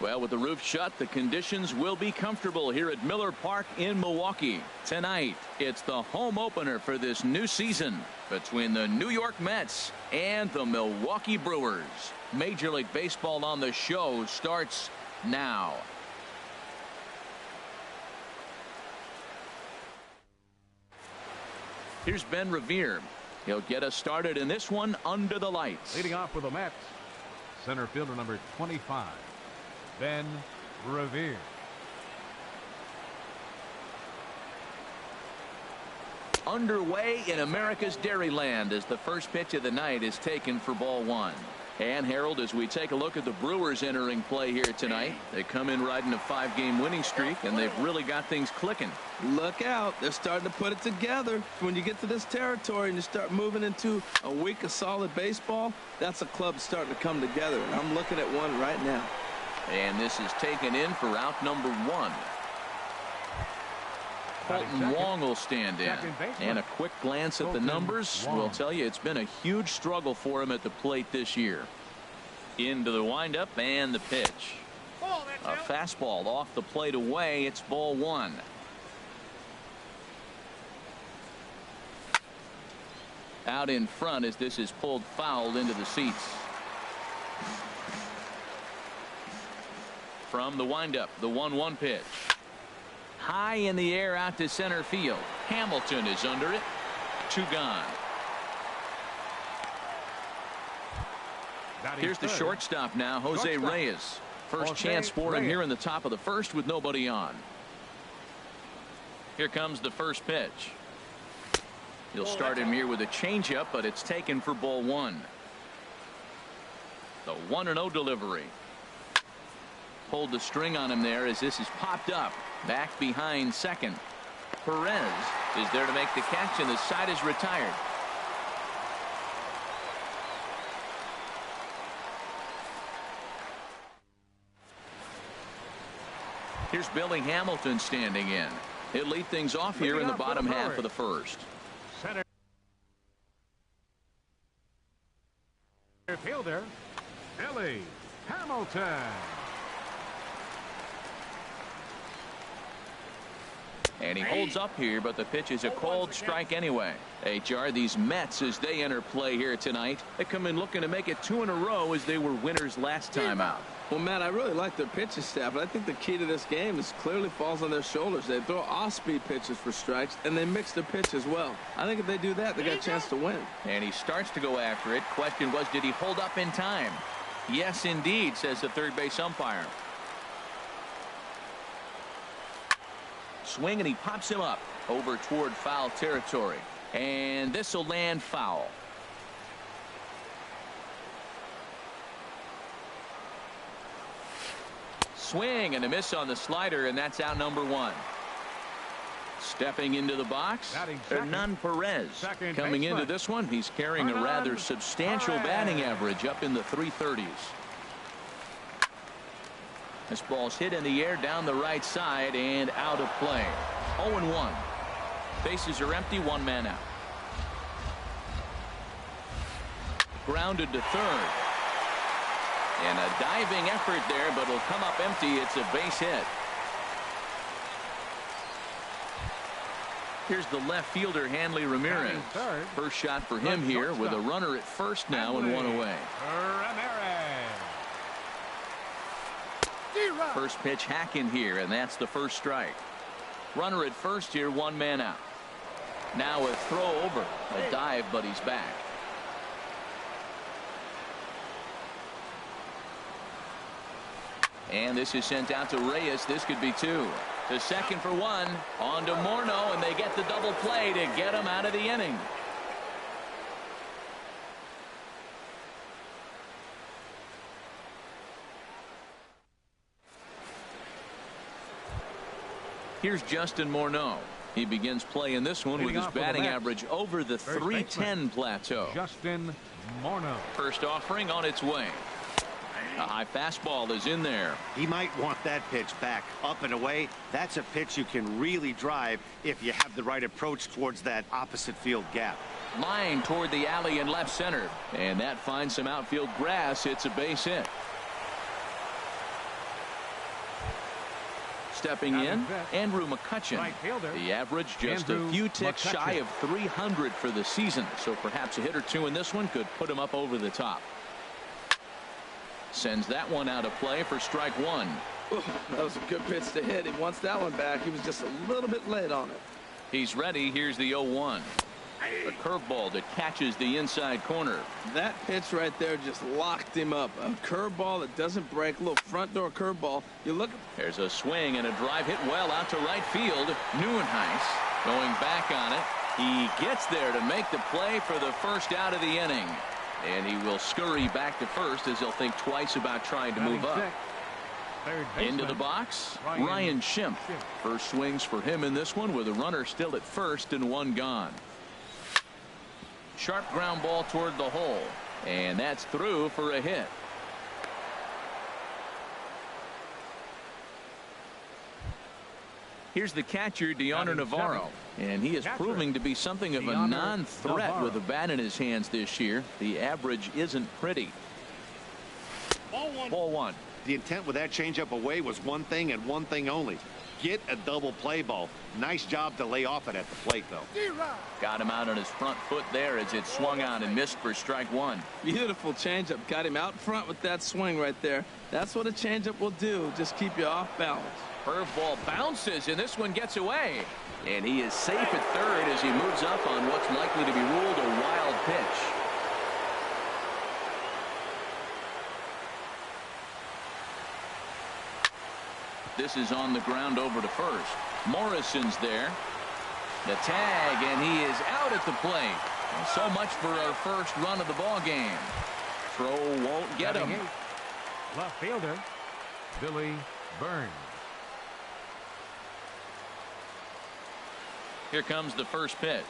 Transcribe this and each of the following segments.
Well, with the roof shut, the conditions will be comfortable here at Miller Park in Milwaukee. Tonight, it's the home opener for this new season between the New York Mets and the Milwaukee Brewers. Major League Baseball on the show starts now. Here's Ben Revere. He'll get us started in this one under the lights. Leading off for the Mets, center fielder number 25, Ben Revere. Underway in America's Dairyland as the first pitch of the night is taken for ball one. And Harold, as we take a look at the Brewers entering play here tonight, they come in riding a 5-game winning streak, and they've really got things clicking. Look out. They're starting to put it together. When you get to this territory and you start moving into a week of solid baseball, that's a club starting to come together. And I'm looking at one right now. And this is taken in for out number one. Colton Wong will stand in. And a quick glance at the numbers will tell you it's been a huge struggle for him at the plate this year. Into the windup and the pitch. A fastball off the plate away. It's ball one. Out in front as this is pulled foul into the seats. From the windup, the 1-1 pitch. High in the air out to center field. Hamilton is under it. 2 gone. Here's the shortstop now, Jose Reyes. First chance for him here in the top of the first with nobody on. Here comes the first pitch. He'll start him here with a changeup, but it's taken for ball one. The 1-0 delivery. Pulled the string on him there as this is popped up. Back behind second. Perez is there to make the catch, and the side is retired. Here's Billy Hamilton standing in. He'll lead things off here in the bottom half of the first. Center fielder Billy Hamilton. And he holds up here, but the pitch is a cold strike anyway. HR, these Mets, as they enter play here tonight, they come in looking to make it 2 in a row as they were winners last time out. Well, Matt, I really like their pitching staff, but I think the key to this game is clearly falls on their shoulders. They throw off-speed pitches for strikes, and they mix their pitch as well. I think if they do that, they got a chance to win. And he starts to go after it. Question was, did he hold up in time? Yes, indeed, says the third base umpire. Swing, and he pops him up over toward foul territory, and this will land foul. Swing and a miss on the slider, and that's out number one. Stepping into the box, Hernan Perez. Coming into this one, he's carrying a rather substantial batting average up in the 330s. This ball's hit in the air down the right side and out of play. 0-1. Bases are empty, 1 man out. Grounded to third. And a diving effort there, but it'll come up empty. It's a base hit. Here's the left fielder, Hanley Ramirez. First shot for him here with a runner at first now and 1 away. First pitch hack in here, and that's the first strike. Runner at first here, 1 man out. Now a throw over. A dive, but he's back. And this is sent out to Reyes. This could be 2. To second for 1. On to Morneau, and they get the double play to get him out of the inning. Here's Justin Morneau. He begins play in this one with his batting average over the 310 plateau. Justin Morneau. First offering on its way. A high fastball is in there. He might want that pitch back up and away. That's a pitch you can really drive if you have the right approach towards that opposite field gap. Line toward the alley in left center, and that finds some outfield grass. It's a base hit. Stepping in, Andrew McCutcheon. Right fielder, The average just a few ticks shy of 300 for the season, so perhaps a hit or two in this one could put him up over the top. Sends that one out of play for strike one. Ooh, that was a good pitch to hit. He wants that one back. He was just a little bit late on it. He's ready. Here's the 0-1. A curveball that catches the inside corner. That pitch right there just locked him up. A curveball that doesn't break, a little front door curveball. You look. There's a swing and a drive hit well out to right field. Hoonissue going back on it. He gets there to make the play for the first out of the inning. And he will scurry back to first as he'll think twice about trying to move up. Into the box, Ryan Schimpf. First swings for him in this one with a runner still at first and one gone. Sharp ground ball toward the hole, and that's through for a hit. Here's the catcher, Deoner Navarro, and he is proving to be something of a non-threat with a bat in his hands this year. The average isn't pretty. Ball one. The intent with that changeup away was one thing and one thing only. Get a double play ball. Nice job to lay off it at the plate, though. Got him out on his front foot there as it swung on and missed for strike one. Beautiful changeup. Got him out front with that swing right there. That's what a changeup will do. Just keep you off balance. Curveball bounces, and this one gets away. And he is safe at third as he moves up on what's likely to be ruled a wild pitch. This is on the ground over to first. Morrison's there. The tag, and he is out at the plate. And so much for our first run of the ball game. Throw won't get him. Left fielder, Billy Burns. Here comes the first pitch.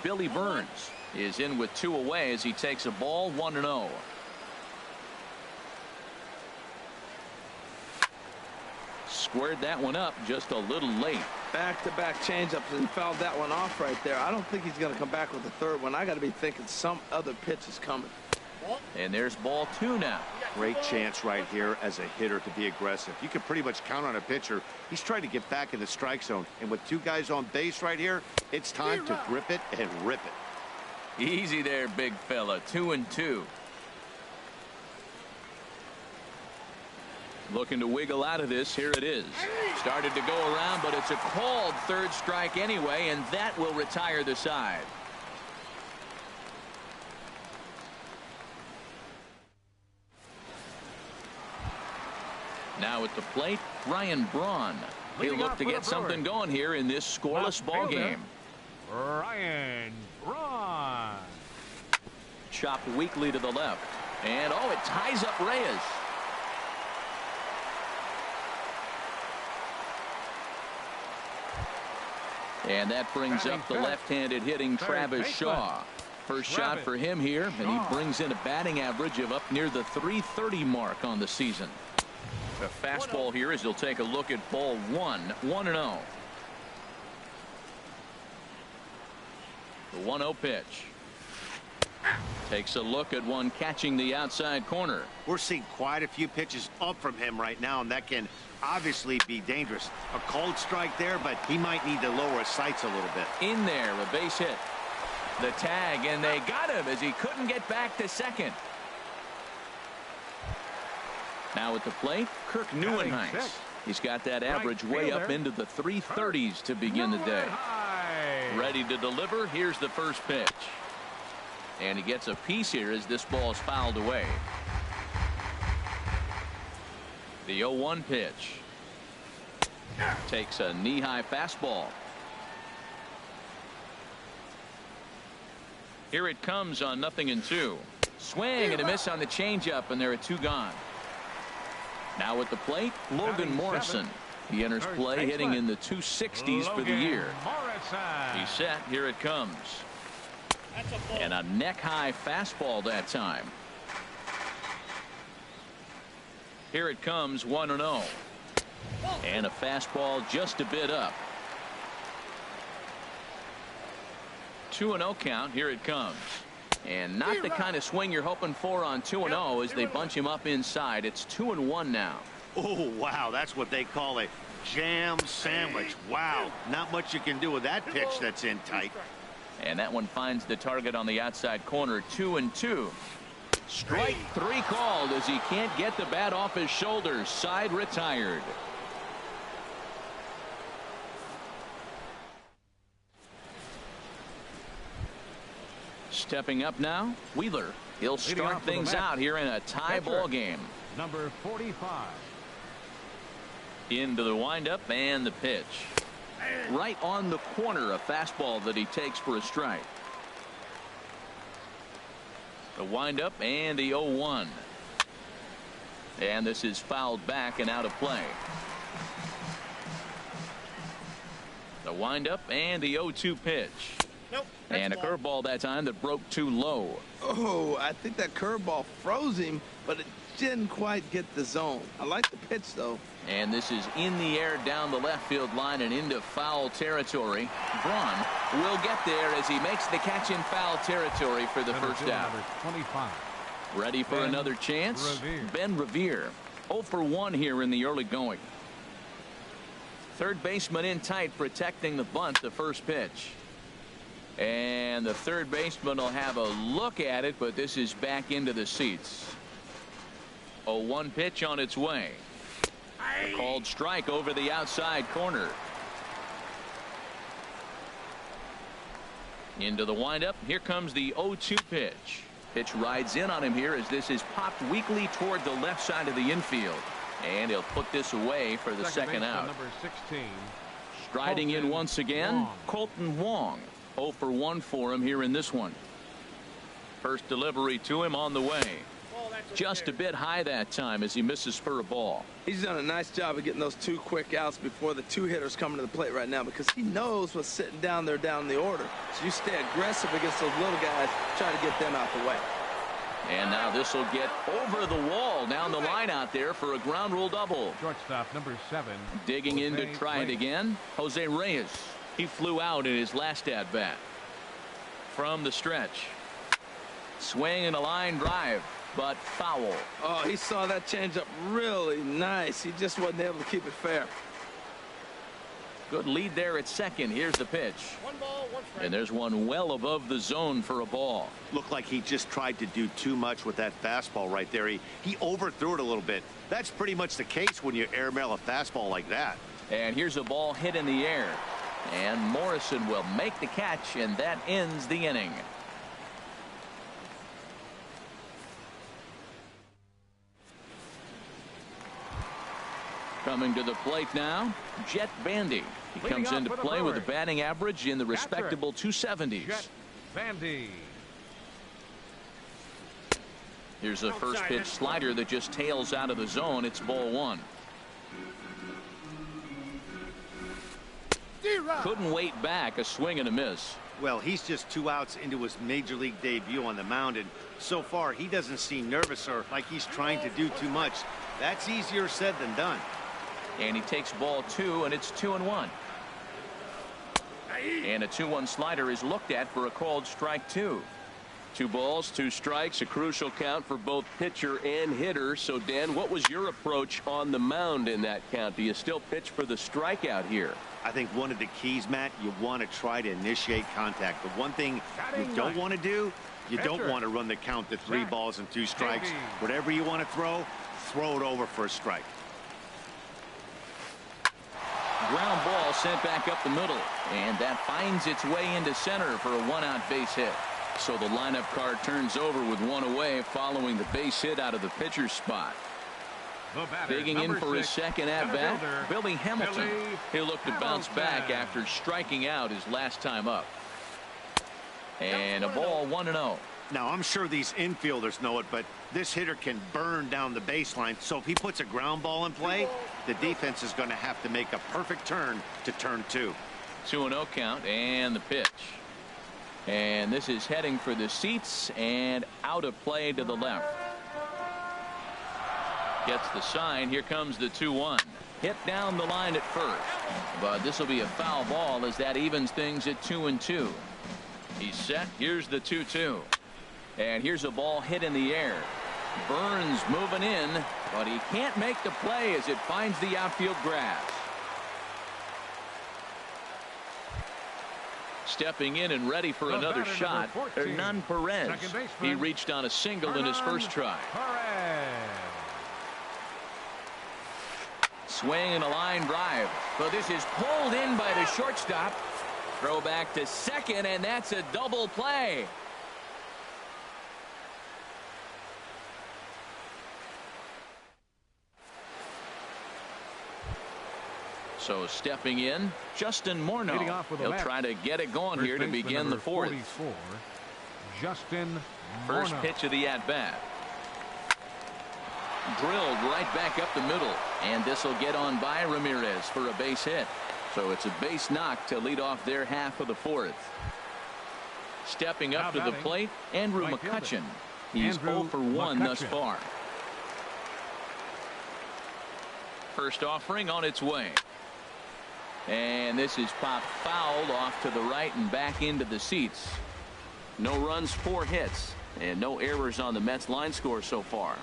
Billy Burns is in with two away as he takes a ball 1-0. Squared that one up just a little late. Back-to-back changeups, and he fouled that one off right there. I don't think he's going to come back with the third one. I got to be thinking some other pitch is coming. And there's ball two now. Great chance right here as a hitter to be aggressive. You can pretty much count on a pitcher. He's trying to get back in the strike zone. And with two guys on base right here, it's time to grip it and rip it. Easy there, big fella. 2-2. Looking to wiggle out of this. Here it is. Started to go around, but it's a called third strike anyway, and that will retire the side. Now at the plate, Ryan Braun. He'll look to get something going here in this scoreless ball game. Ryan Braun. Chopped weakly to the left. And oh, it ties up Reyes. And that brings up the left-handed hitting Travis Shaw. First shot for him here, and he brings in a batting average of up near the .330 mark on the season. The fastball here as he'll take a look at ball one. 1-0. The 1-0 pitch. Takes a look at one catching the outside corner. We're seeing quite a few pitches up from him right now, and that can obviously be dangerous. A cold strike there, but he might need to lower his sights a little bit. In there, a base hit. The tag, and they got him as he couldn't get back to second. Now at the plate, Kirk Hoonissue. He's got that average way up into the 330s to begin the day. Ready to deliver. Here's the first pitch. And he gets a piece here as this ball is fouled away. The 0-1 pitch. Takes a knee-high fastball. Here it comes on 0-2. Swing and a miss on the changeup, and there are two gone. Now at the plate, Logan Morrison. He enters play hitting in the 260s for the year. He's set. Here it comes. And a neck-high fastball that time. Here it comes 1-0. And a fastball just a bit up. 2-0 count. Here it comes. And not the kind of swing you're hoping for on 2-0 as they bunch him up inside. It's 2-1 now. Oh, wow. That's what they call a jam sandwich. Wow, not much you can do with that pitch that's in tight. And that one finds the target on the outside corner. 2-2. Strike 3 called as he can't get the bat off his shoulders. Side retired. Stepping up now, Wheeler. He'll start things out here in a tie ball game. Number 45. Into the windup and the pitch. Right on the corner, a fastball that he takes for a strike. The windup and the 0-1. And this is fouled back and out of play. The windup and the 0-2 pitch. Nope. And a curveball that time that broke too low. Oh, I think that curveball froze him, but it didn't quite get the zone. I like the pitch, though. And this is in the air down the left field line and into foul territory. Braun will get there as he makes the catch in foul territory for the first out. Number 25. Ready for another chance? Ben Revere. 0 for 1 here in the early going. Third baseman in tight, protecting the bunt, the first pitch. And the third baseman will have a look at it, but this is back into the seats. 0-1 pitch on its way. A called strike over the outside corner. Into the windup. Here comes the 0-2 pitch. Pitch rides in on him here as this is popped weakly toward the left side of the infield. And he'll put this away for the second out. Number 16. Striding in once again, Colton Wong. 0 for 1 for him here in this one. First delivery to him on the way. Just a bit high that time as he misses for a ball. He's done a nice job of getting those 2 quick outs before the 2 hitters coming to the plate right now, because he knows what's sitting down there down the order. So you stay aggressive against those little guys, try to get them out the way. And now this will get over the wall down the line out there for a ground rule double. Shortstop number 7. Digging in to try it again. Jose Reyes. He flew out in his last at bat. From the stretch. Swing and a line drive, but foul. Oh, he saw that changeup really nice. He just wasn't able to keep it fair. Good lead there at second. Here's the pitch. 1 ball, 1 strike. And there's one well above the zone for a ball. Looked like he just tried to do too much with that fastball right there. He overthrew it a little bit. That's pretty much the case when you airmail a fastball like that. And here's a ball hit in the air. And Morrison will make the catch, and that ends the inning. Coming to the plate now, Jet Bandy. He comes into play with a batting average in the respectable 270s. Jet Bandy. Here's a first pitch slider that just tails out of the zone. It's ball 1. Couldn't wait back. A swing and a miss. Well, he's just 2 outs into his major league debut on the mound, and so far he doesn't seem nervous or like he's trying to do too much. That's easier said than done. And he takes ball 2, and it's 2-1. And a 2-1 slider is looked at for a called strike 2. 2 balls, 2 strikes, a crucial count for both pitcher and hitter. So, Dan, what was your approach on the mound in that count? Do you still pitch for the strikeout here? I think one of the keys, Matt, you want to try to initiate contact. The one thing you don't want to do, you don't want to run the count to 3 balls and 2 strikes. Whatever you want to throw it over for a strike. Ground ball sent back up the middle, and that finds its way into center for a 1-out base hit. So the lineup card turns over with 1 away following the base hit out of the pitcher's spot. Digging in for his second at-bat, Billy Hamilton. He'll look to bounce back after striking out his last time up. And a ball 1-0. Now, I'm sure these infielders know it, but this hitter can burn down the baseline. So if he puts a ground ball in play, the defense is going to have to make a perfect turn to turn 2. 2-0 count and the pitch. And this is heading for the seats and out of play to the left. Gets the sign. Here comes the 2-1. Hit down the line at first. But this will be a foul ball as that evens things at 2-2. He's set. Here's the 2-2. And here's a ball hit in the air. Burns moving in, but he can't make the play as it finds the outfield grass. Stepping in and ready for another shot, Hernan Perez. He reached on a single in his first try. Swing and a line drive. But this is pulled in by the shortstop. Throw back to second, and that's a double play. So stepping in, Justin Morneau. He'll try to get it going here to begin the fourth. Justin First Morneau. pitch of the at-bat. Drilled right back up the middle, and this will get on by Ramirez for a base hit. So it's a base knock to lead off their half of the fourth. Stepping up to the plate, Andrew McCutchen. He's 0 for 1 thus far. First offering on its way. And this is popped fouled off to the right and back into the seats. No runs, 4 hits, and no errors on the Mets line score so far.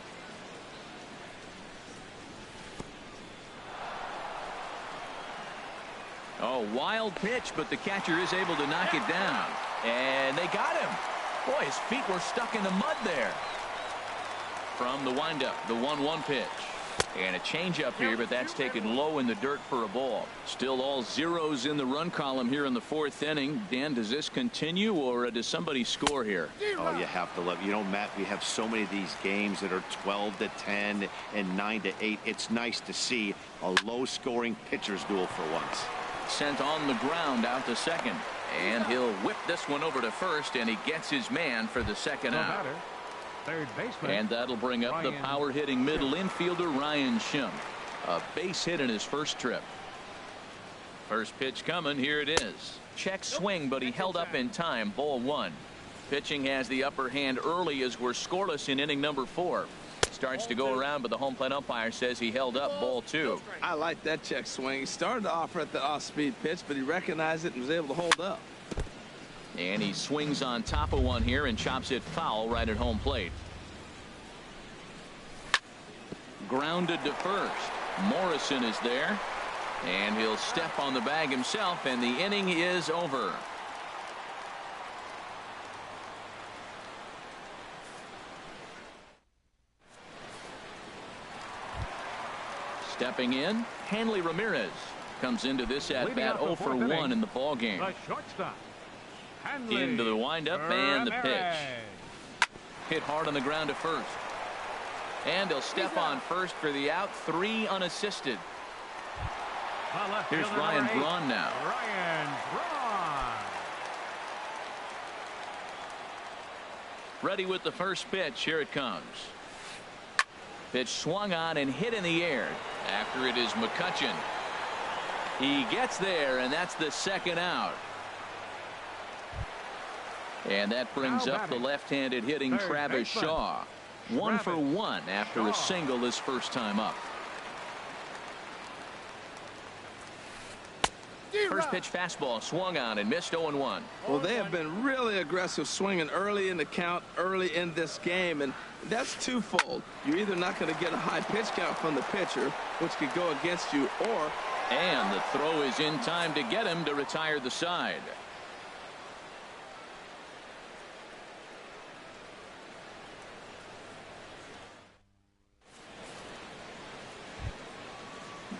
Oh, wild pitch, but the catcher is able to knock it down. And they got him. Boy, his feet were stuck in the mud there. From the windup, the 1-1 pitch. And a changeup here, but that's taken low in the dirt for a ball. Still all zeros in the run column here in the fourth inning. Dan, does this continue, or does somebody score here? Oh, you have to love. You know, Matt, we have so many of these games that are 12-10 and 9-8. It's nice to see a low-scoring pitcher's duel for once. Sent on the ground out to second, and he'll whip this one over to first, and he gets his man for the second out. Third baseman. And that'll bring up the power-hitting middle infielder Ryan Schimpf. A base hit in his first trip. First pitch coming. Here it is. Check swing, but he held up in time. Ball 1. Pitching has the upper hand early as we're scoreless in inning number 4. Starts to go around, but the home plate umpire says he held up. Ball 2. I like that check swing. He started to offer at the off-speed pitch, but he recognized it and was able to hold up. And he swings on top of one here and chops it foul right at home plate. Grounded to first. Morrison is there, and he'll step on the bag himself, and the inning is over. Stepping in, Hanley Ramirez comes into this at bat 0 for 1 in the ball game. The shortstop. Into the windup and the pitch. Hit hard on the ground to first. And he'll step on first for the out. 3 unassisted. Here's Ryan Braun now. Ryan Braun. Ready with the first pitch. Here it comes. Pitch swung on and hit in the air. After it is McCutchen. He gets there, and that's the second out. And that brings up the left-handed hitting Travis Shaw. 1 for 1 after a single his first time up. First pitch fastball swung on and missed 0-1. Well, they have been really aggressive swinging early in the count, early in this game, and that's twofold. You're either not going to get a high pitch count from the pitcher, which could go against you, or... And the throw is in time to get him to retire the side.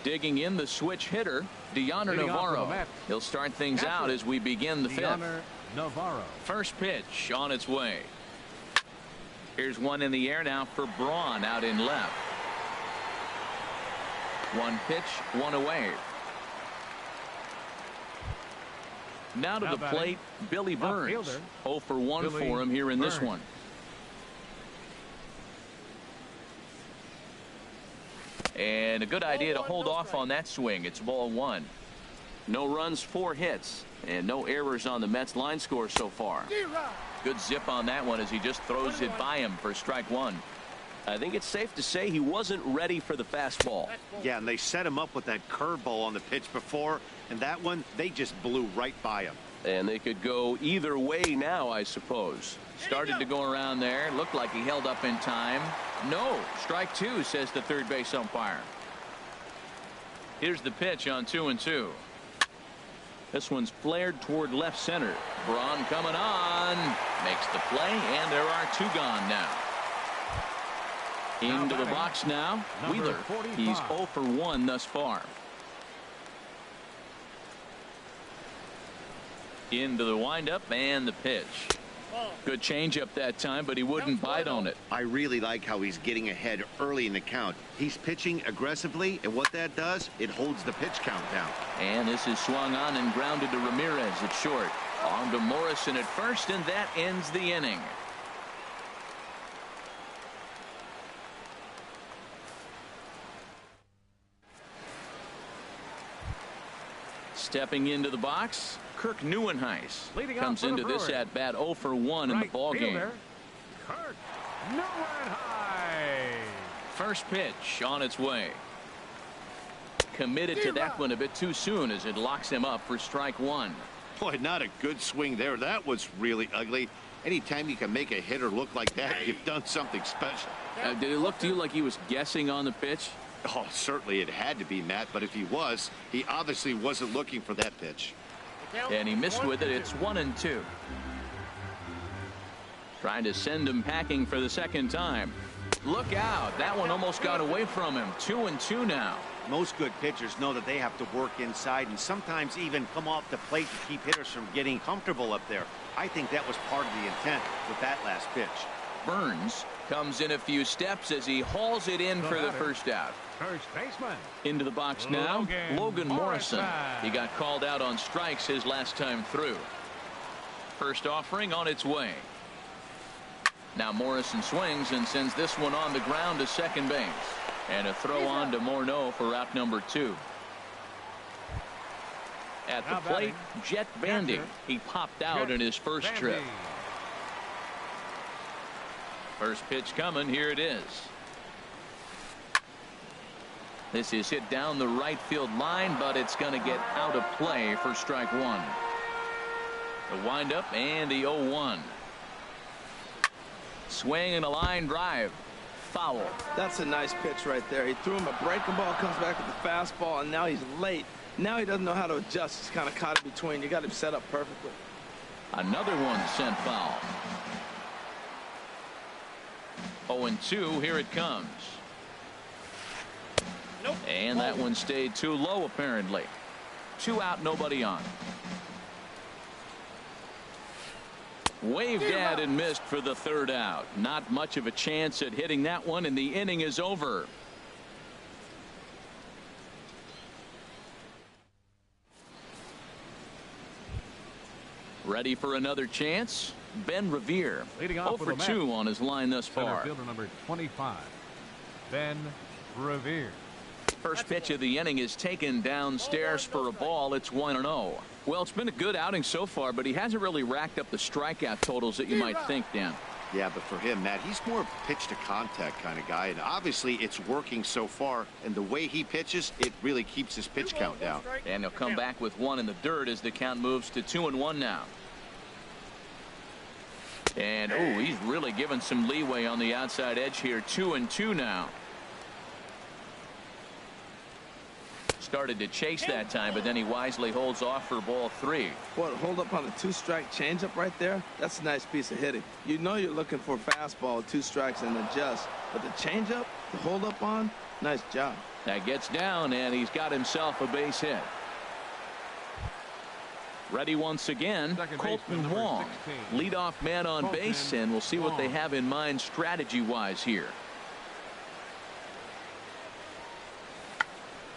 Digging in the switch hitter, Deoner Navarro. He'll start things out as we begin the fifth. Navarro. First pitch on its way. Here's one in the air now for Braun out in left. One pitch, one away. Now to the plate, Billy Burns. 0 for 1 for him here in this one. And a good idea to hold off on that swing. It's ball 1. No runs, 4 hits, and no errors on the Mets line score so far. Good zip on that one as he just throws it by him for strike 1. I think it's safe to say he wasn't ready for the fastball. Yeah, and they set him up with that curveball on the pitch before, and that one, they just blew right by him. And they could go either way now, I suppose. Started to go around there. Looked like he held up in time. No. Strike 2, says the third base umpire. Here's the pitch on 2-2. This one's flared toward left center. Braun coming on. Makes the play, and there are 2 gone now. Into the box now. Wheeler. 45. He's 0 for 1 thus far. Into the windup and the pitch. Good changeup that time, but he wouldn't bite on it. I really like how he's getting ahead early in the count. He's pitching aggressively, and what that does, it holds the pitch count down. And this is swung on and grounded to Ramirez at short. On to Morrison at first, and that ends the inning. Stepping into the box, Kirk Neuenhuis Leading comes off for into the this Brewers. at bat 0 for 1 in the Right ball game. fielder, Kirk Neuenhuis. First pitch on its way. Committed to that one a bit too soon as it locks him up for strike 1. Boy, not a good swing there. That was really ugly. Anytime you can make a hitter look like that, you've done something special. Did it look to you like he was guessing on the pitch? Oh, certainly it had to be, Matt, but if he was, he obviously wasn't looking for that pitch. And he missed with it. It's 1-2. Trying to send him packing for the second time. Look out. That one almost got away from him. 2-2 now. Most good pitchers know that they have to work inside and sometimes even come off the plate to keep hitters from getting comfortable up there. I think that was part of the intent with that last pitch. Burns comes in a few steps as he hauls it in for the first out. First baseman. Into the box now, Logan Morrison. He got called out on strikes his last time through. First offering on its way. Now Morrison swings and sends this one on the ground to second base. And a throw on to Morneau for out number 2. At the plate, Jet Bandy. He popped out in his first trip. First pitch coming. Here it is. This is hit down the right field line, but it's going to get out of play for strike 1. The windup and the 0-1. Swing and a line drive. Foul. That's a nice pitch right there. He threw him a breaking ball, comes back with the fastball, and now he's late. Now he doesn't know how to adjust. He's kind of caught in between. You got him set up perfectly. Another one sent foul. 0-2. Here it comes. Nope. And that one stayed too low, apparently. 2 out, nobody on. Waved at and missed for the 3rd out. Not much of a chance at hitting that one, and the inning is over. Ready for another chance? Ben Revere. Leading off 0 for 2 on his line thus Center far. fielder number 25, Ben Revere. First pitch of the inning is taken downstairs for a ball. It's 1-0. Well, it's been a good outing so far, but he hasn't really racked up the strikeout totals that you might think, Dan. Yeah, but for him, Matt, he's more of a pitch to contact kind of guy, and obviously it's working so far, and the way he pitches, it really keeps his pitch count down. And he'll come back with 1 in the dirt as the count moves to 2-1 now. And oh, he's really given some leeway on the outside edge here. 2-2 now. Started to chase that time, but then he wisely holds off for ball 3. What, hold up on a 2-strike changeup right there? That's a nice piece of hitting. You know you're looking for fastball, 2 strikes and adjust. But the changeup, the hold up on, nice job. That gets down, and he's got himself a base hit. Ready once again, Colton Wong. Leadoff man on base, and we'll see what they have in mind strategy-wise here.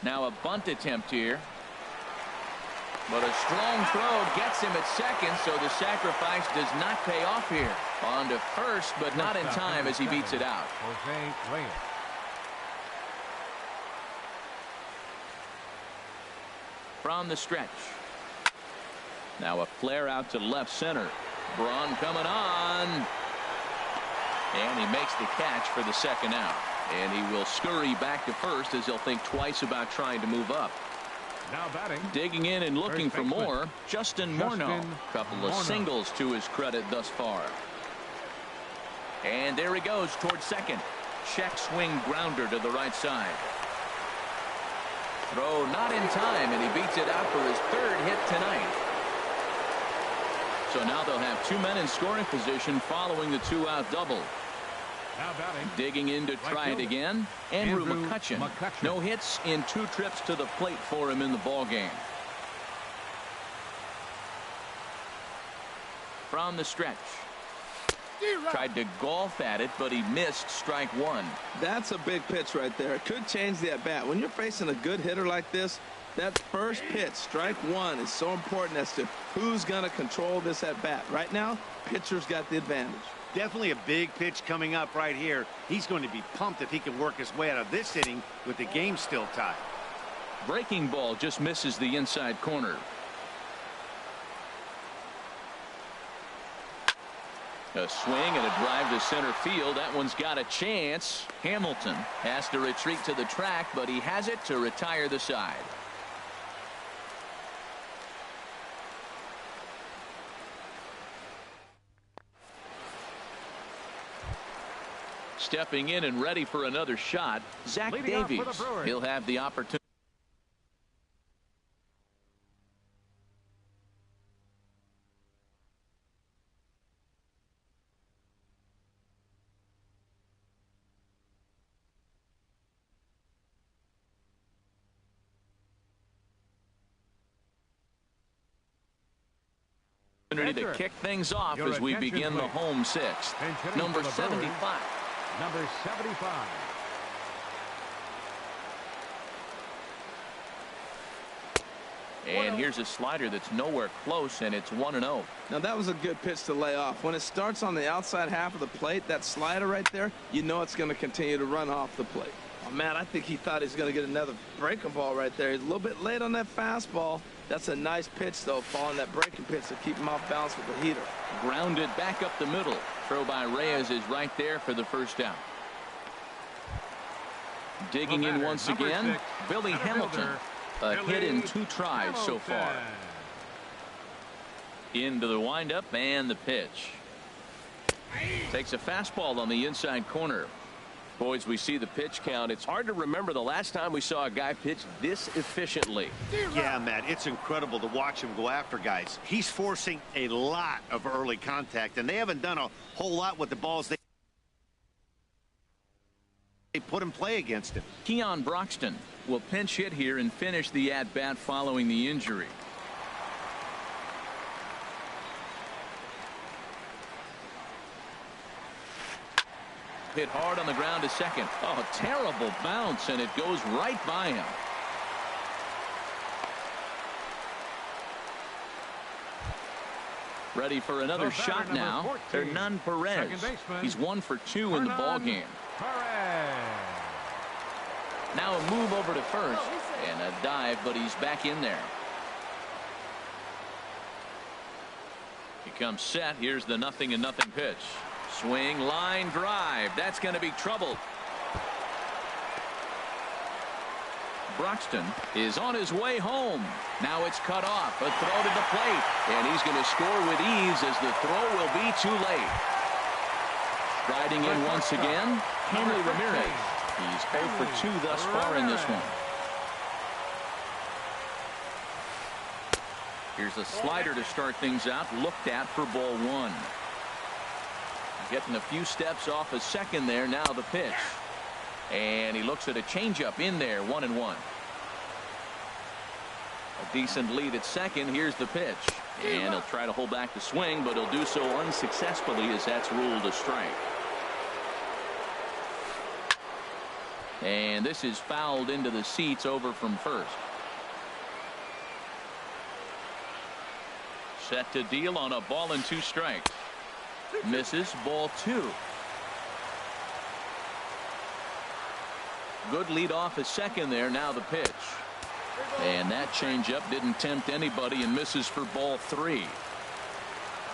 Now a bunt attempt here. But a strong throw gets him at second, so the sacrifice does not pay off here. On to first, but not in time as he beats it out. From the stretch. Now a flare out to left center. Braun coming on. And he makes the catch for the second out. And he will scurry back to first as he'll think twice about trying to move up. Now batting. Digging in and looking for more, Justin Morneau. Couple of singles to his credit thus far. And there he goes towards second. Check swing grounder to the right side. Throw not in time, and he beats it out for his third hit tonight. So now they'll have two men in scoring position following the two-out double. Now batting. Digging in to try it again. Andrew McCutchen. No hits in 2 trips to the plate for him in the ballgame. From the stretch. Tried to golf at it, but he missed strike 1. That's a big pitch right there. It could change the at-bat. When you're facing a good hitter like this, that first pitch, strike 1, is so important as to who's going to control this at-bat. Right now, pitcher's got the advantage. Definitely a big pitch coming up right here. He's going to be pumped if he can work his way out of this inning with the game still tied. Breaking ball just misses the inside corner. A swing and a drive to center field. That one's got a chance. Hamilton has to retreat to the track, but he has it to retire the side. Stepping in and ready for another shot, Zach Davies. He'll have the opportunity. To kick things off as we begin the home 6th. Number 75. Number 75. And here's a slider that's nowhere close, and it's 1-0. Now that was a good pitch to lay off. When it starts on the outside half of the plate, that slider right there, you know it's going to continue to run off the plate. Oh man, I think he thought he was going to get another breaking ball right there. He's a little bit late on that fastball. That's a nice pitch though, following that breaking pitch to keep him off balance with the heater. Grounded back up the middle. Throw by Reyes is right there for the first out. Digging in once again, Billy Hamilton. A hit in 2 tries so far. Into the windup and the pitch. Takes a fastball on the inside corner. Boys, we see the pitch count. It's hard to remember the last time we saw a guy pitch this efficiently. Yeah, Matt, it's incredible to watch him go after guys. He's forcing a lot of early contact, and they haven't done a whole lot with the balls they put in play against him. Keon Broxton will pinch hit here and finish the at-bat following the injury. Hit hard on the ground to second. Oh, terrible bounce, and it goes right by him. Ready for another shot now. 14, Hernan Perez. He's 1 for 2 in the ball game. Now a move over to first and a dive, but he's back in there. He comes set. Here's the 0-0 pitch. Swing, line drive. That's going to be trouble. Broxton is on his way home. Now it's cut off. A throw to the plate. And he's going to score with ease as the throw will be too late. Riding in once again, Hanley Ramirez. He's 0 for 2 thus far in this one. Here's a slider to start things out. Looked at for ball 1. Getting a few steps off a second there. Now the pitch. And he looks at a changeup in there. 1-1. A decent lead at second. Here's the pitch. And he'll try to hold back the swing, but he'll do so unsuccessfully as that's ruled a strike. And this is fouled into the seats over from first. Set to deal on a ball and 2 strikes. Misses, ball 2. Good lead off a second there. Now the pitch. And that changeup didn't tempt anybody and misses for ball 3.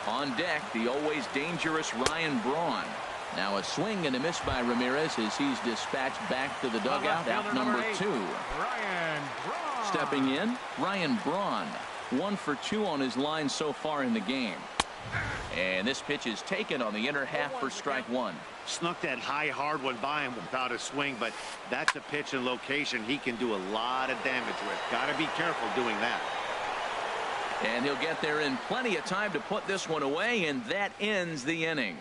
On deck, the always dangerous Ryan Braun. Now a swing and a miss by Ramirez as he's dispatched back to the dugout. Out number 2. Ryan Braun. Stepping in, Ryan Braun. 1 for 2 on his line so far in the game. And this pitch is taken on the inner half for strike one. Snuck that high, hard one by him without a swing, but that's a pitch and location he can do a lot of damage with. Got to be careful doing that. And he'll get there in plenty of time to put this one away, and that ends the inning.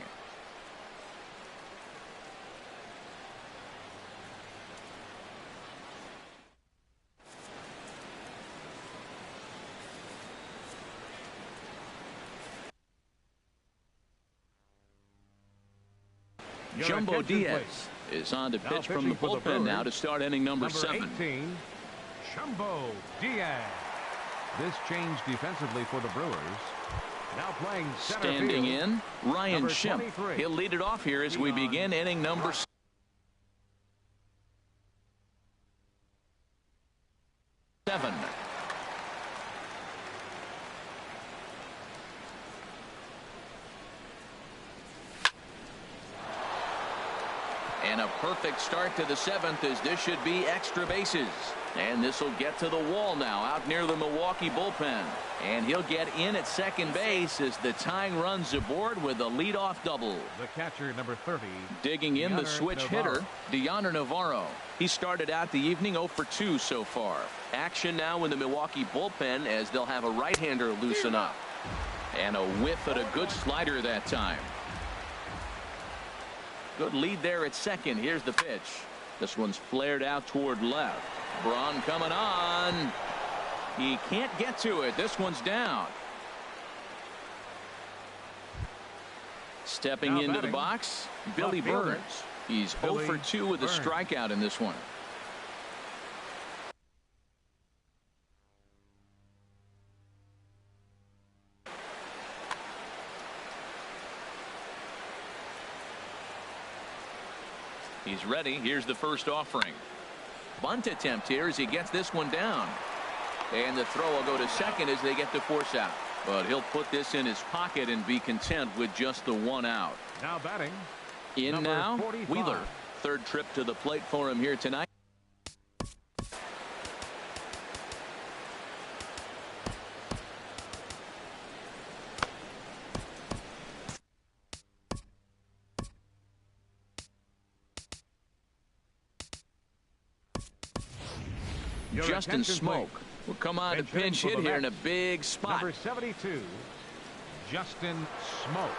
Jumbo Diaz is on to pitch from the bullpen now to start inning number 7. 18, Jumbo Diaz. This change defensively for the Brewers. Now playing center Standing field, in, Ryan number Schimpf. 23. He'll lead it off here as we begin inning number 7. And a perfect start to the 7th, as this should be extra bases. And this will get to the wall now out near the Milwaukee bullpen. And he'll get in at second base as the tying runs aboard with a leadoff double. The catcher, number 30. Digging in the switch hitter, Deoner Navarro. He started out the evening 0 for 2 so far. Action now in the Milwaukee bullpen as they'll have a right-hander loosen up. And a whiff at a good slider that time. Good lead there at second. Here's the pitch. This one's flared out toward left. Braun coming on. He can't get to it. This one's down. Stepping Now into the batting, box, Billy left fielder, Burns. He's 0 Billy for 2 with a Burns. strikeout in this one. He's ready. Here's the first offering. Bunt attempt here as he gets this one down. And the throw will go to second as they get the force out. But he'll put this in his pocket and be content with just the one out. Now batting. In number now, 45. Wheeler. Third trip to the plate for him here tonight. Your Justin attention, Smoke please. will come on to Bench hitting pinch for hit the here in a Mets. big spot. Number 72, Justin Smoke.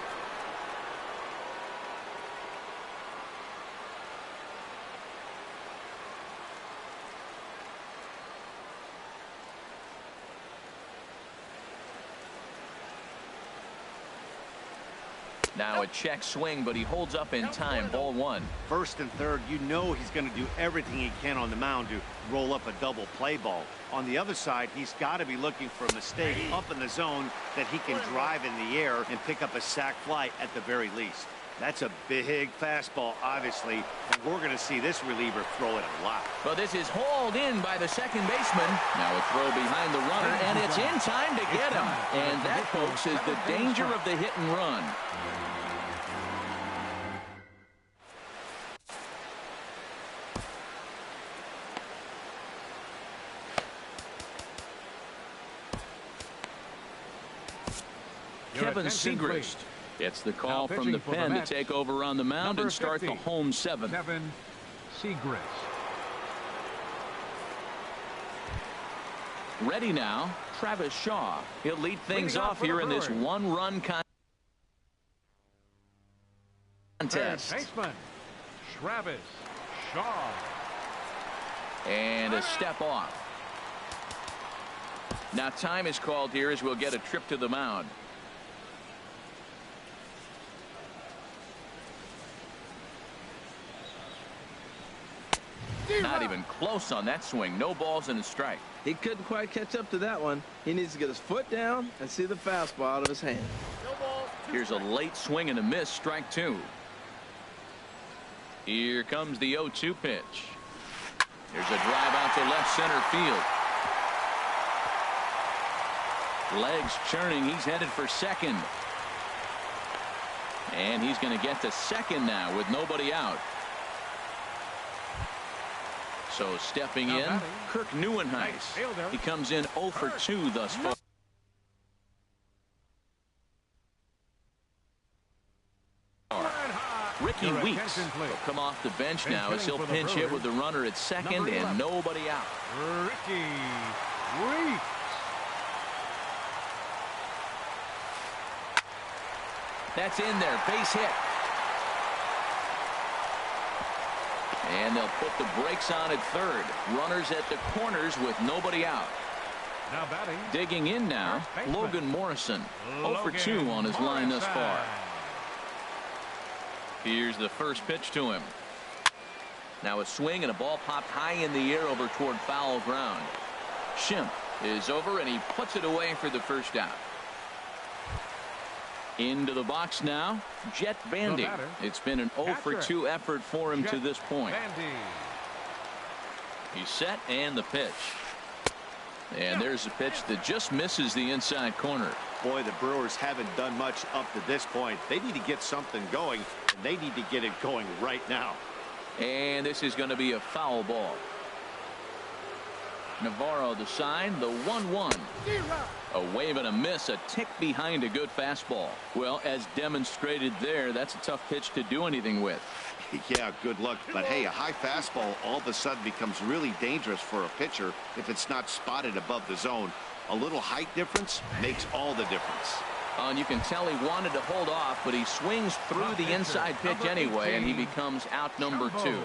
Now a check swing, but he holds up in time. Ball one. First and third, you know he's going to do everything he can on the mound to roll up a double play ball. On the other side, he's got to be looking for a mistake up in the zone that he can drive in the air and pick up a sac fly at the very least. That's a big fastball, obviously, and we're going to see this reliever throw it a lot. But this is hauled in by the second baseman. Now a throw behind the runner, and it's in time to get him. And that, folks, is the danger of the hit and run. Kevin Segrist. It's the call from the pen to take over on the mound and start the home 7th. Kevin Segrist. Ready now, Travis Shaw. He'll lead things off here in this one-run contest. Baseman Travis Shaw. And a step off. Now time is called here as we'll get a trip to the mound. Not even close on that swing. No balls and a strike. He couldn't quite catch up to that one. He needs to get his foot down and see the fastball out of his hand. Here's a late swing and a miss. Strike 2. Here comes the 0-2 pitch. There's a drive out to left center field. Legs churning. He's headed for second. And he's going to get to second now with nobody out. So stepping in, Kirk Neuenhuis. He comes in 0 for 2 thus far. Ricky Your Weeks attention, please. will come off the bench Pinch now as he'll hitting for the pinch hit Brewers, with the runner at second number and 11. nobody out. Ricky Weeks. That's in there. Base hit. And they'll put the brakes on at third. Runners at the corners with nobody out. Now batting. Digging in now, First baseman. Logan Morrison. 0 for 2 on his line thus far. Here's the first pitch to him. Now a swing and a ball popped high in the air over toward foul ground. Schimpf is over and he puts it away for the first out. Into the box now, Jet Bandy. It's been an 0 for 2 effort for him to this point. Bandy. He's set and the pitch. And there's a pitch that just misses the inside corner. Boy, the Brewers haven't done much up to this point. They need to get something going, and they need to get it going right now. And this is going to be a foul ball. Navarro the sign, the 1-1. A wave and a miss, a tick behind a good fastball. Well, as demonstrated there, that's a tough pitch to do anything with. Yeah, good luck. But hey, a high fastball all of a sudden becomes really dangerous for a pitcher if it's not spotted above the zone. A little height difference makes all the difference. And you can tell he wanted to hold off, but he swings through the inside pitch anyway, and he becomes out number 2.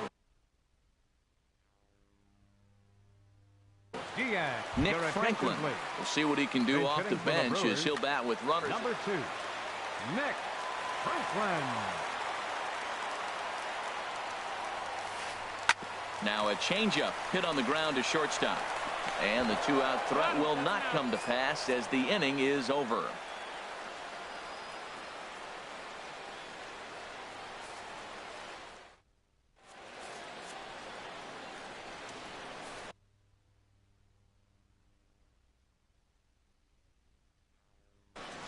Nick Franklin. We'll see what he can do off the bench as he'll bat with runners. Number 2, Nick Franklin. Now a changeup hit on the ground to shortstop. And the 2-out threat will not come to pass as the inning is over.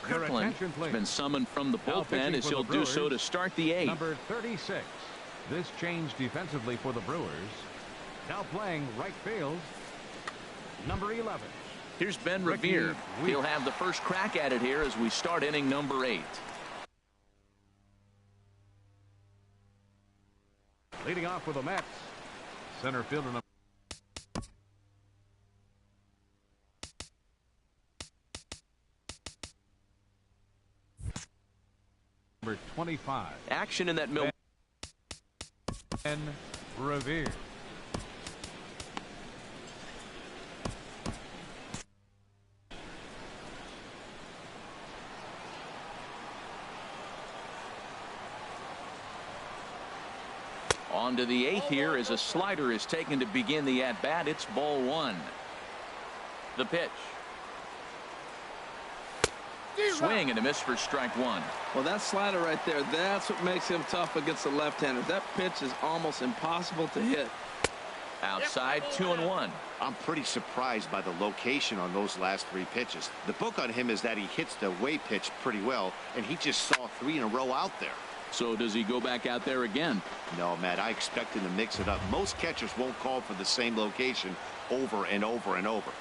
Kirkland has been summoned from the bullpen as he'll do so to start the 8th. Number 36. This change defensively for the Brewers. Now playing right field. Number 11. Here's Ben Revere. He'll have the first crack at it here as we start inning number 8. Leading off with the Mets. Center fielder number 25. Action in that middle. Ben Revere. On to the 8th here as a slider is taken to begin the at-bat. It's ball 1. The pitch. Swing and a miss for strike 1. Well, that slider right there, that's what makes him tough against the left-handers. That pitch is almost impossible to hit. Outside, 2-1. I'm pretty surprised by the location on those last 3 pitches. The book on him is that he hits the away pitch pretty well, and he just saw 3 in a row out there. So does he go back out there again? No, Matt, I expect him to mix it up. Most catchers won't call for the same location over and over and over.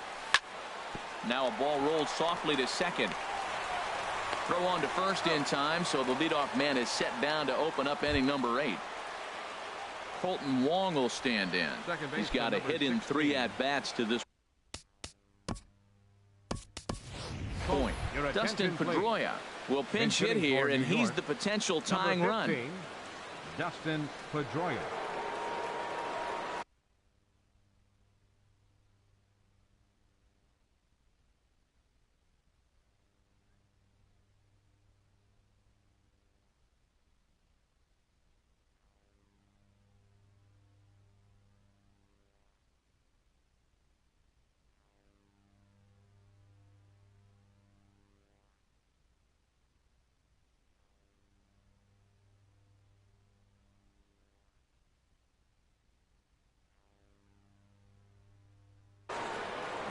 Now a ball rolled softly to second. Throw on to first in time, so the leadoff man is set down to open up inning number 8. Colton Wong will stand in. He's got a hit in 3 at-bats to this point. Dustin Pedroia will pinch hit here, and he's the potential tying run. Dustin Pedroia.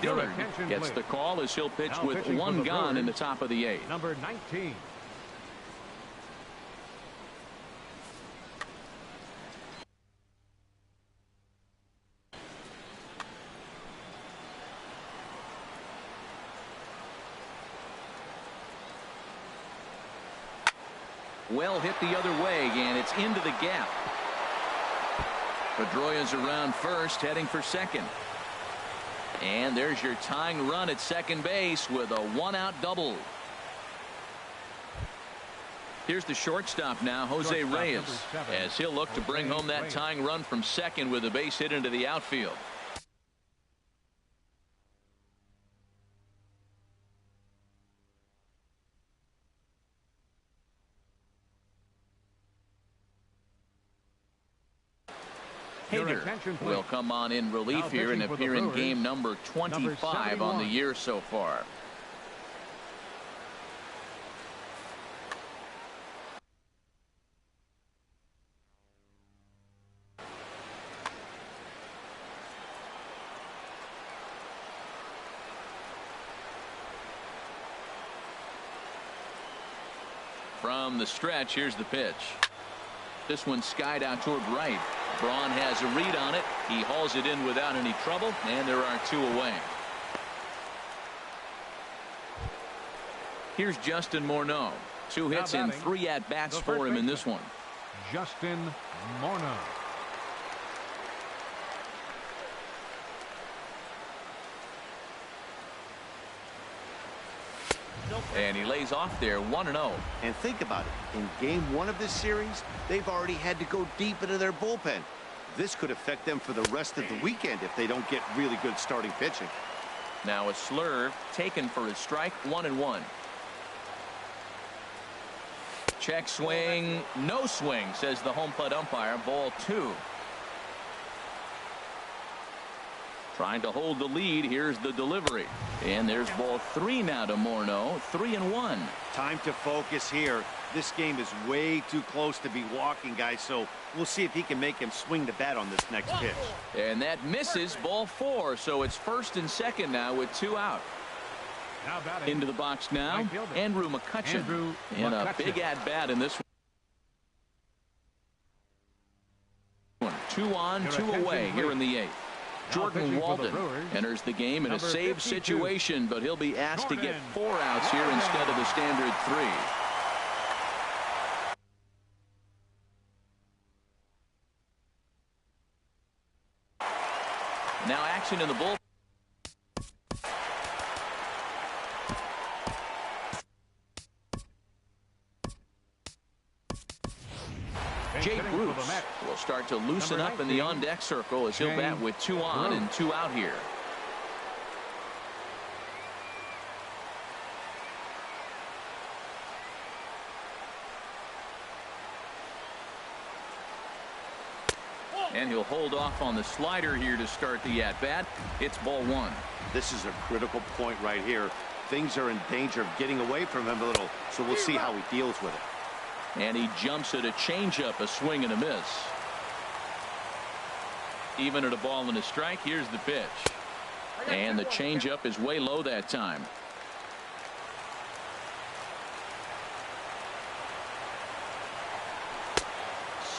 Dillard gets the call as he'll pitch with 1 gone in the top of the 8th. Number 19. well hit the other way, and it's into the gap. Pedroia's around first, heading for second. And there's your tying run at second base with a one-out double. Here's the shortstop now, Jose Reyes, as he'll look to bring home that tying run from second with a base hit into the outfield. Hager will come on in relief here and appear in game number 25 on the year so far. From the stretch, here's the pitch. This one skied out toward right. Braun has a read on it. He hauls it in without any trouble, and there are two away. Here's Justin Morneau. 2 hits and 3 at-bats for him in this one. Justin Morneau. And he lays off there 1-0. And think about it. In game 1 of this series, they've already had to go deep into their bullpen. This could affect them for the rest of the weekend if they don't get really good starting pitching. Now a slurve taken for a strike, 1-1. Check swing, no swing, says the home plate umpire. Ball 2. Trying to hold the lead. Here's the delivery. And there's ball 3 now to Morneau. 3-1. Time to focus here. This game is way too close to be walking, guys, so we'll see if he can make him swing the bat on this next pitch. And that misses. Ball 4. So it's first and second now with 2 out. Into the box now, Andrew McCutchen. And a big at-bat in this one. 2 on, 2 away here in the 8th. Jordan Walden enters the game in a save situation, but he'll be asked to get 4 outs here instead of the standard 3. Now action in the bullpen. Jay Bruce will start to loosen up in the on-deck circle as he'll bat with 2 on and 2 out here. And he'll hold off on the slider here to start the at-bat. It's ball 1. This is a critical point right here. Things are in danger of getting away from him a little, so we'll see how he deals with it. And he jumps at a changeup, a swing and a miss. Even at a ball and a strike, here's the pitch. And the changeup is way low that time.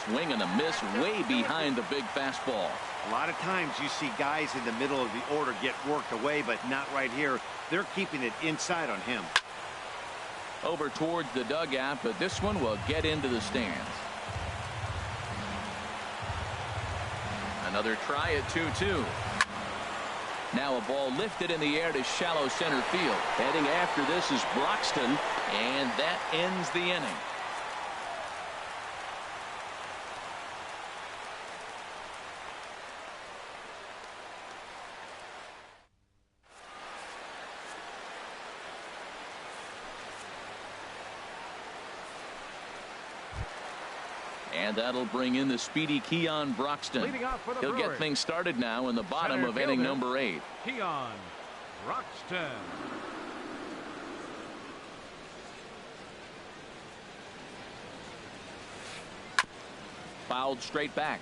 Swing and a miss way behind the big fastball. A lot of times you see guys in the middle of the order get worked away, but not right here. They're keeping it inside on him. Over towards the dugout, but this one will get into the stands. Another try at 2-2. Now a ball lifted in the air to shallow center field. Heading after this is Broxton, and that ends the inning. And that'll bring in the speedy Keon Broxton. He'll get things started now in the bottom of inning number 8. Keon Broxton. Fouled straight back.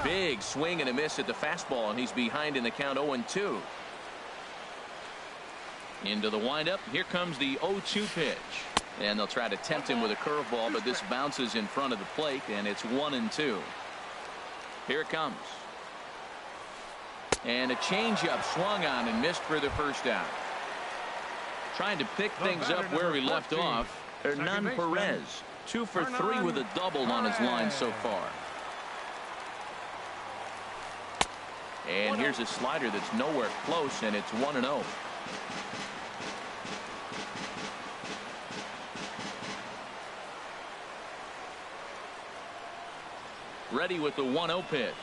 Big swing and a miss at the fastball, and he's behind in the count 0-2. Into the windup. Here comes the 0-2 pitch. And they'll try to tempt him with a curveball, but this bounces in front of the plate, and it's 1-2. Here it comes. And a changeup swung on and missed for the first out. Trying to pick things up where we left off. Hernan Perez, 2 for 3 with a double on his line so far. And here's a slider that's nowhere close, and it's 1-0. Ready with the 1-0 pitch.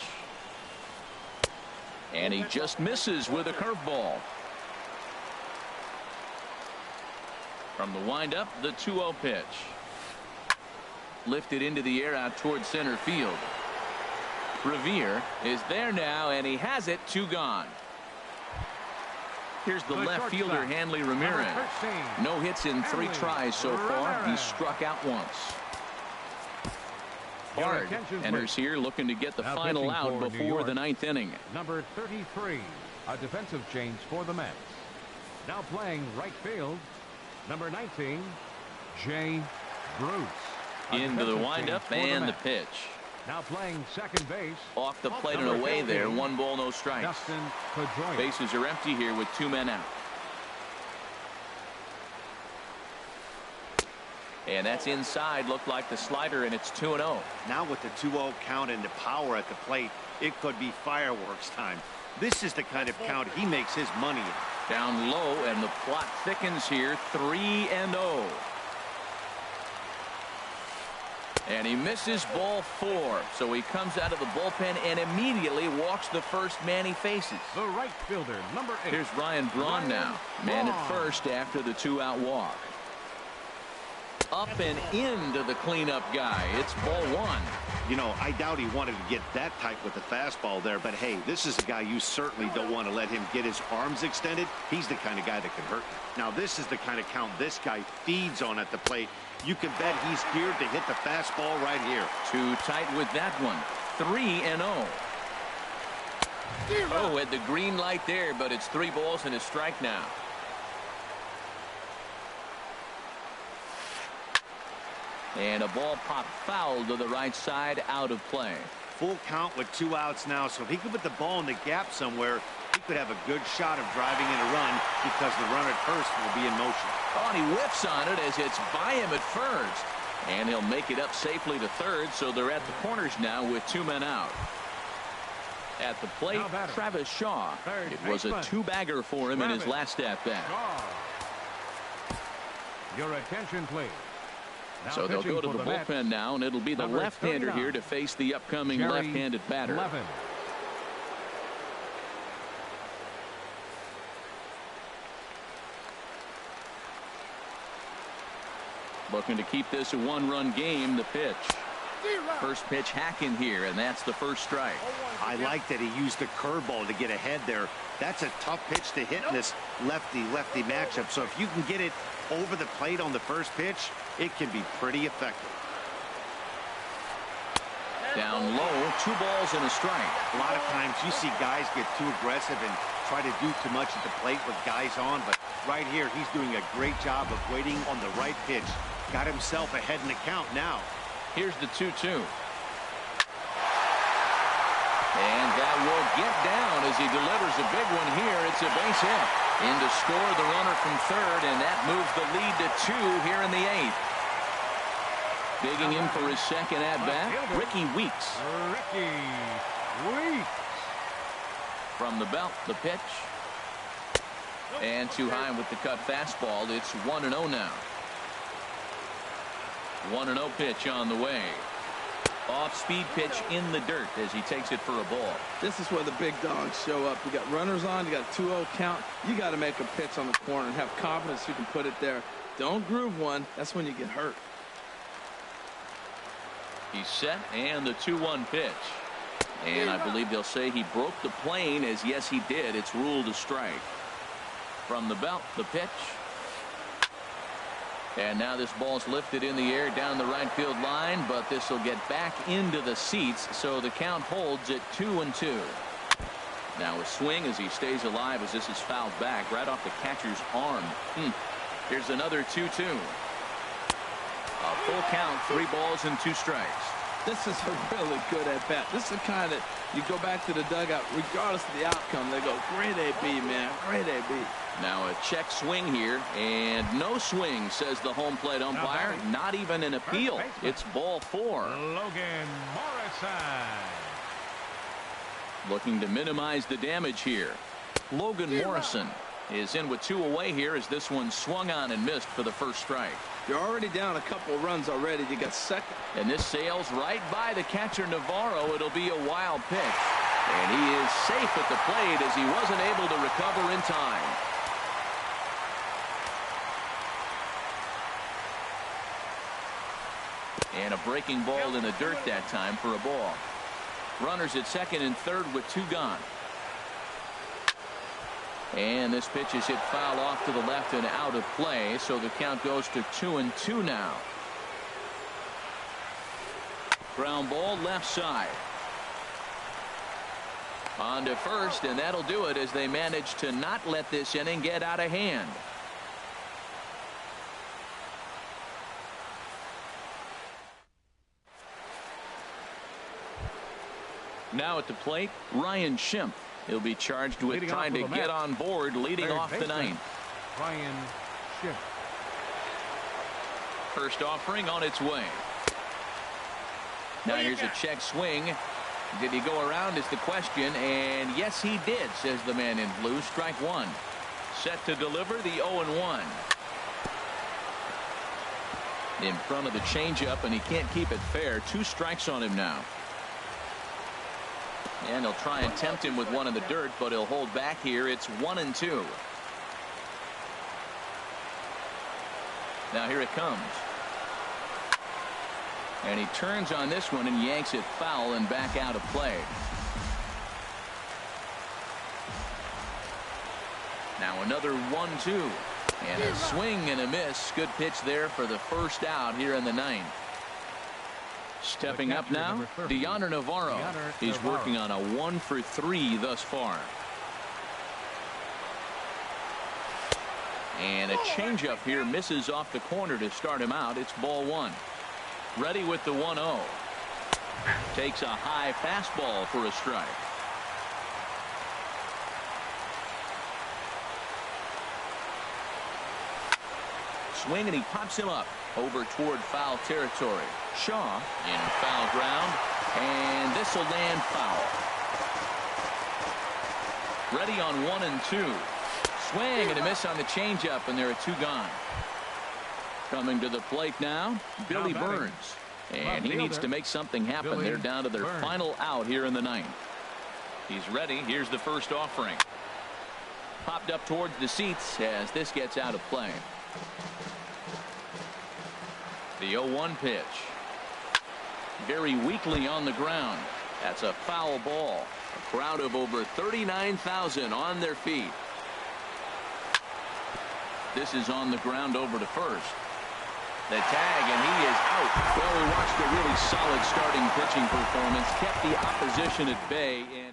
And he just misses with a curveball. From the windup, the 2-0 pitch. Lifted into the air out towards center field. Revere is there now, and he has it. 2 gone. Here's the left fielder, Hanley Ramirez. No hits in 3 tries so far. He's struck out once. Bard enters here looking to get the final out before the 9th inning. Number 33, a defensive change for the Mets. Now playing right field, number 19, Jay Bruce. Into the windup and the pitch. Now playing second base. Off the plate and away there. 1 ball, no strikes. Justin Pedroia. Bases are empty here with 2 men out. And that's inside. Looked like the slider, and it's 2-0. Now with the 2-0 count and the power at the plate, it could be fireworks time. This is the kind of count he makes his money in. Down low, and the plot thickens here. 3-0. And he misses ball 4. So he comes out of the bullpen and immediately walks the first man he faces. The right fielder, number 8. Here's Ryan Braun now. Man at first after the 2-out walk. Up and into the cleanup guy. It's ball 1. You know, I doubt he wanted to get that tight with the fastball there, but hey, this is a guy you certainly don't want to let him get his arms extended. He's the kind of guy that can hurt you. Now this is the kind of count this guy feeds on at the plate. You can bet he's geared to hit the fastball right here. Too tight with that one. 3-0. Oh, had the green light there, but it's 3 balls and a strike now. And a ball popped foul to the right side, out of play. Full count with 2 outs now, so if he could put the ball in the gap somewhere, he could have a good shot of driving in a run because the runner at first will be in motion. Oh, and he whiffs on it as it's by him at first. And he'll make it up safely to third, so they're at the corners now with 2 men out. At the plate, Travis Shaw. It was a 2-bagger for him in his last at-bat. Your attention, please. So they'll go to the bullpen now, and it'll be the left-hander here to face the upcoming left-handed batter. Looking to keep this a 1-run game. The pitch. First pitch hacking here, and that's the first strike. I like that he used the curveball to get ahead there. That's a tough pitch to hit in this lefty-lefty matchup. So if you can get it over the plate on the first pitch, it can be pretty effective. Down low, 2 balls and a strike. A lot of times you see guys get too aggressive and try to do too much at the plate with guys on, but right here he's doing a great job of waiting on the right pitch. Got himself ahead in the count now. Here's the 2-2. And that will get down as he delivers a big one here. It's a base hit. In to score the runner from third, and that moves the lead to 2 here in the 8th. Digging in for his second at-bat, Ricky Weeks. Ricky Weeks. From the belt, the pitch. And too high with the cut fastball. It's 1-0 now. 1-0 pitch on the way. Off-speed pitch in the dirt as he takes it for a ball. This is where the big dogs show up. You got runners on, you got a 2-0 count. You got to make a pitch on the corner and have confidence you can put it there. Don't groove one. That's when you get hurt. He's set, and the 2-1 pitch. And I believe they'll say he broke the plane, as yes he did. It's ruled a strike. From the belt, the pitch. And now this ball's lifted in the air down the right field line, but this will get back into the seats, so the count holds at 2-2. Now a swing as he stays alive as this is fouled back right off the catcher's arm. Here's another 2-2. A full count, 3 balls and 2 strikes. This is a really good at-bat. This is the kind that you go back to the dugout, regardless of the outcome. They go, great AB, man, great AB. Now a check swing here, and no swing, says the home plate umpire. Not even an appeal. It's ball 4. Logan Morrison. Looking to minimize the damage here. Logan Morrison is in with 2 away here as this one swung on and missed for the first strike. You're already down a couple runs already. You got second. And this sails right by the catcher Navarro. It'll be a wild pitch. And he is safe at the plate as he wasn't able to recover in time. And a breaking ball in the dirt that time for a ball. Runners at second and third with 2 gone. And this pitch is hit foul off to the left and out of play, so the count goes to 2-2 now. Ground ball left side. On to first, and that'll do it as they manage to not let this inning get out of hand. Now at the plate, Ryan Schimpf. He'll be charged with trying to get on board, leading off the 9th. Ryan Schimpf. First offering on its way. Now here's a check swing. Did he go around is the question, and yes he did, says the man in blue. Strike 1. Set to deliver the 0-1. In front of the changeup, and he can't keep it fair. 2 strikes on him now. And he'll try and tempt him with one in the dirt, but he'll hold back here. It's 1-2. Now here it comes. And he turns on this one and yanks it foul and back out of play. Now another 1-2. And a swing and a miss. Good pitch there for the first out here in the 9th. Stepping up now, Deoner Navarro. He's working on a 1-for-3 thus far. And a changeup here misses off the corner to start him out. It's ball 1. Ready with the 1-0. Takes a high fastball for a strike. Swing, and he pops him up over toward foul territory. Shaw in foul ground, and this will land foul. Ready on 1-2. Swing and a miss on the changeup, and there are 2 gone. Coming to the plate now, Billy Burns. And he needs to make something happen. They're down to their final out here in the 9th. He's ready. Here's the first offering. Popped up towards the seats as this gets out of play. The 0-1 pitch. Very weakly on the ground. That's a foul ball. A crowd of over 39,000 on their feet. This is on the ground over to first. The tag, and he is out. Well, we watched a really solid starting pitching performance. Kept the opposition at bay. And